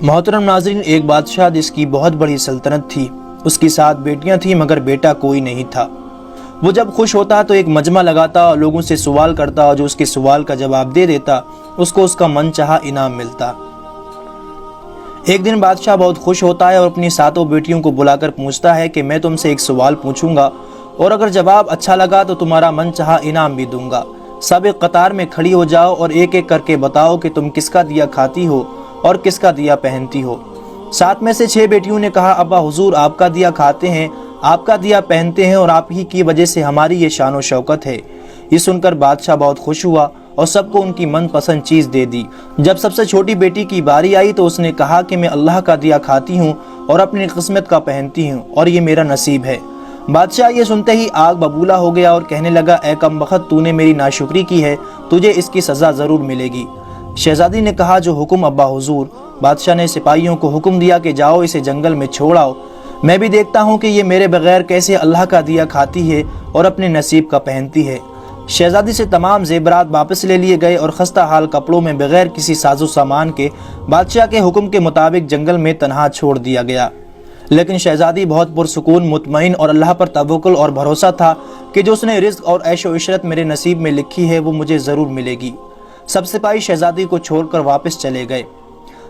محترم ناظرین، ایک بادشاہ جس کی بہت بڑی سلطنت تھی، اس کی 7 بیٹیاں تھیں مگر بیٹا کوئی نہیں تھا۔ وہ جب خوش ہوتا تو ایک مجمع لگاتا اور لوگوں سے سوال کرتا اور جو اس کے سوال کا جواب دے دیتا اس کو اس کا من چاہا انعام ملتا۔ ایک دن بادشاہ بہت خوش ہوتا ہے اور اپنی 7 بیٹیوں کو بلا کر پوچھتا ہے کہ میں تم سے ایک سوال پوچھوں گا اور اگر جواب اچھا لگا تو تمہارا من چاہا انعام بھی دوں گا۔ سب ایک قطار میں کھڑی ہو جاؤ اور ایک ایک کر کے بتاؤ کہ تم کس کا دیا کھاتی ہو اور کس کا دیا پہنتی ہو۔ 7 میں سے 6 بیٹیوں نے کہا، ابا حضور آپ کا دیا کھاتے ہیں، آپ کا دیا پہنتے ہیں اور آپ ہی کی وجہ سے ہماری یہ شان و شوکت ہے۔ یہ سن کر بادشاہ بہت خوش ہوا اور سب کو ان کی من پسند چیز دے دی۔ جب سب سے چھوٹی بیٹی کی باری آئی تو اس نے کہا کہ میں اللہ کا دیا کھاتی ہوں اور اپنی قسمت کا پہنتی ہوں اور یہ میرا نصیب ہے۔ بادشاہ یہ سنتے ہی آگ ببولا ہو گیا اور کہنے لگا، اے کم بخت، تو نے میری ناشکری کی ہے، تجھے اس کی سزا ضرور ملے گی۔ شہزادی نے کہا، جو حکم ابا حضور۔ بادشاہ نے سپاہیوں کو حکم دیا کہ جاؤ اسے جنگل میں چھوڑ آؤ، میں بھی دیکھتا ہوں کہ یہ میرے بغیر کیسے اللہ کا دیا کھاتی ہے اور اپنے نصیب کا پہنتی ہے۔ شہزادی سے تمام زیورات واپس لے لیے گئے اور خستہ حال کپڑوں میں بغیر کسی ساز و سامان کے بادشاہ کے حکم کے مطابق جنگل میں تنہا چھوڑ دیا گیا۔ لیکن شہزادی بہت پرسکون، مطمئن اور اللہ پر توکل اور بھروسہ تھا کہ جو اس نے رزق اور عیش و عشرت میرے نصیب میں لکھی ہے وہ مجھے ضرور ملے گی۔ سب سپاہی شہزادی کو چھوڑ کر واپس چلے گئے۔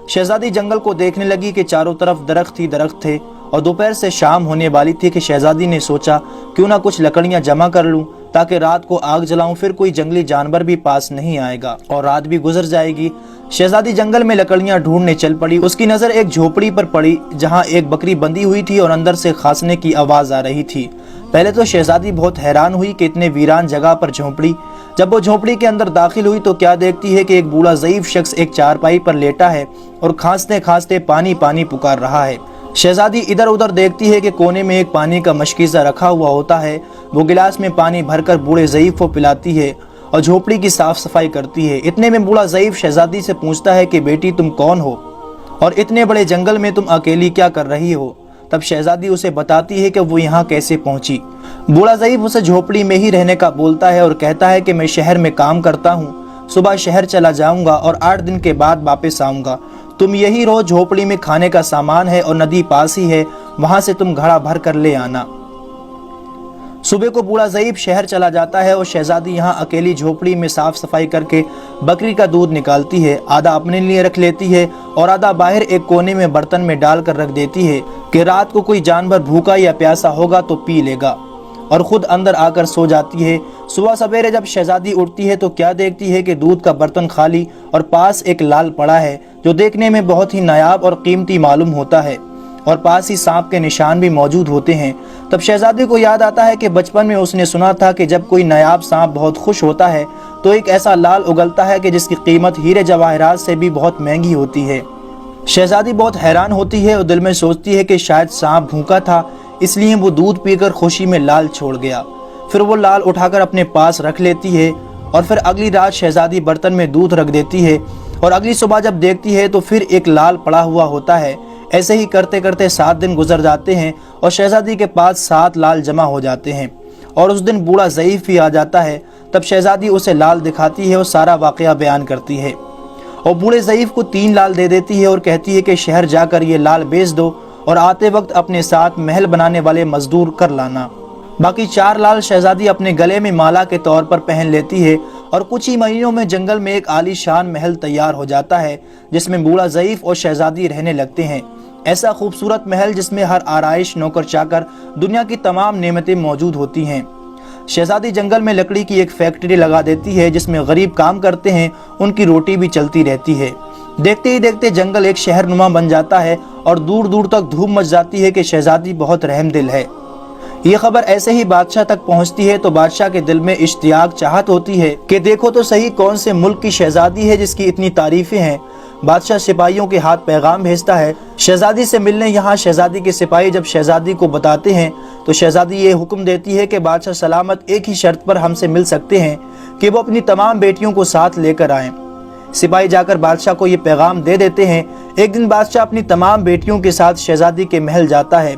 شہزادی جنگل کو دیکھنے لگی کہ چاروں طرف درخت ہی درخت تھے اور دوپہر سے شام ہونے والی تھی کہ شہزادی نے سوچا کیوں نہ کچھ لکڑیاں جمع کر لوں تاکہ رات کو آگ جلاؤں، پھر کوئی جنگلی جانور بھی پاس نہیں آئے گا اور رات بھی گزر جائے گی۔ شہزادی جنگل میں لکڑیاں ڈھونڈنے چل پڑی۔ اس کی نظر ایک جھوپڑی پر پڑی جہاں ایک بکری بندھی ہوئی تھی اور اندر سے کھانسنے کی آواز آ رہی تھی۔ پہلے تو شہزادی بہت حیران ہوئی کہ اتنے ویران جگہ پر جھونپڑی۔ جب وہ جھونپڑی کے اندر داخل ہوئی تو کیا دیکھتی ہے کہ ایک بوڑھا ضعیف شخص ایک چارپائی پر لیٹا ہے اور کھانستے کھانستے پانی پانی پکار رہا ہے۔ شہزادی ادھر ادھر دیکھتی ہے کہ کونے میں ایک پانی کا مشکیزہ رکھا ہوا ہوتا ہے۔ وہ گلاس میں پانی بھر کر بوڑھے ضعیف کو پلاتی ہے اور جھونپڑی کی صاف صفائی کرتی ہے۔ اتنے میں بوڑھا ضعیف شہزادی سے پوچھتا ہے کہ بیٹی تم کون ہو اور اتنے بڑے جنگل میں تم اکیلی کیا کر رہی ہو؟ تب شہزادی اسے بتاتی ہے کہ وہ یہاں کیسے پہنچی۔ بوڑھا ضعیف اسے جھونپڑی میں ہی رہنے کا بولتا ہے اور کہتا ہے کہ میں شہر میں کام کرتا ہوں، صبح شہر چلا جاؤں گا اور 8 دن کے بعد واپس آؤں گا۔ تم یہی رہو، جھونپڑی میں کھانے کا سامان ہے اور ندی پاس ہی ہے، وہاں سے تم گھڑا بھر کر لے آنا۔ صبح کو بوڑھا ضعیف شہر چلا جاتا ہے اور شہزادی یہاں اکیلی جھونپڑی میں صاف صفائی کر کے بکری کا دودھ نکالتی ہے، آدھا اپنے لیے رکھ لیتی ہے اور آدھا باہر ایک کونے میں برتن میں ڈال کر رکھ دیتی ہے کہ رات کو کوئی جانور بھوکا یا پیاسا ہوگا تو پی لے گا، اور خود اندر آ کر سو جاتی ہے۔ صبح سویرے جب شہزادی اٹھتی ہے تو کیا دیکھتی ہے کہ دودھ کا برتن خالی اور پاس ایک لال پڑا ہے جو دیکھنے میں بہت ہی نایاب اور قیمتی معلوم ہوتا ہے، اور پاس ہی سانپ کے نشان بھی موجود ہوتے ہیں۔ تب شہزادی کو یاد آتا ہے کہ بچپن میں اس نے سنا تھا کہ جب کوئی نایاب سانپ بہت خوش ہوتا ہے تو ایک ایسا لال اگلتا ہے کہ جس کی قیمت ہیرے جواہرات سے بھی بہت مہنگی ہوتی ہے۔ شہزادی بہت حیران ہوتی ہے اور دل میں سوچتی ہے کہ شاید سانپ بھوکا تھا، اس لیے وہ دودھ پی کر خوشی میں لال چھوڑ گیا۔ پھر وہ لال اٹھا کر اپنے پاس رکھ لیتی ہے اور پھر اگلی رات شہزادی برتن میں دودھ رکھ دیتی ہے اور اگلی صبح جب دیکھتی ہے تو پھر ایک لال پڑا ہوا ہوتا ہے۔ ایسے ہی کرتے کرتے 7 دن گزر جاتے ہیں اور شہزادی کے پاس 7 لال جمع ہو جاتے ہیں اور اس دن بوڑھا ضعیف بھی آ جاتا ہے۔ تب شہزادی اسے لال دکھاتی ہے اور سارا واقعہ بیان کرتی ہے اور بوڑھے ضعیف کو 3 لال دے دیتی ہے اور کہتی ہے کہ شہر جا کر یہ لال بیچ دو اور آتے وقت اپنے ساتھ محل بنانے والے مزدور کر لانا۔ باقی 4 لال شہزادی اپنے گلے میں مالا کے طور پر پہن لیتی ہے اور کچھ ہی مہینوں میں جنگل میں ایک عالی شان محل تیار ہو جاتا ہے جس میں بوڑھا ضعیف اور شہزادی رہنے لگتے ہیں۔ ایسا خوبصورت محل جس میں ہر آرائش، نوکر چاکر، دنیا کی تمام نعمتیں موجود ہوتی ہیں۔ شہزادی جنگل میں لکڑی کی ایک فیکٹری لگا دیتی ہے جس میں غریب کام کرتے ہیں، ان کی روٹی بھی چلتی رہتی ہے۔ دیکھتے ہی دیکھتے جنگل ایک شہر نما بن جاتا ہے اور دور دور تک دھوم مچ جاتی ہے کہ شہزادی بہت رحم دل ہے۔ یہ خبر ایسے ہی بادشاہ تک پہنچتی ہے تو بادشاہ کے دل میں اشتیاق چاہت ہوتی ہے کہ دیکھو تو صحیح کون سے ملک کی شہزادی ہے جس کی اتنی تعریفیں ہیں۔ بادشاہ سپاہیوں کے ہاتھ پیغام بھیجتا ہے شہزادی سے ملنے۔ یہاں شہزادی کے سپاہی جب شہزادی کو بتاتے ہیں تو شہزادی یہ حکم دیتی ہے کہ بادشاہ سلامت ایک ہی شرط پر ہم سے مل سکتے ہیں کہ وہ اپنی تمام بیٹیوں کو ساتھ لے کر آئیں۔ سپاہی جا کر بادشاہ کو یہ پیغام دے دیتے ہیں۔ ایک دن بادشاہ اپنی تمام بیٹیوں کے ساتھ شہزادی کے محل جاتا ہے۔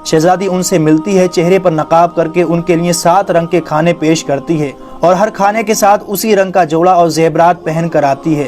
شہزادی ان سے ملتی ہے، چہرے پر نقاب کر کے ان کے لیے 7 رنگ کے کھانے پیش کرتی ہے اور ہر کھانے کے ساتھ اسی رنگ کا جوڑا اور زیورات پہن کر آتی ہے۔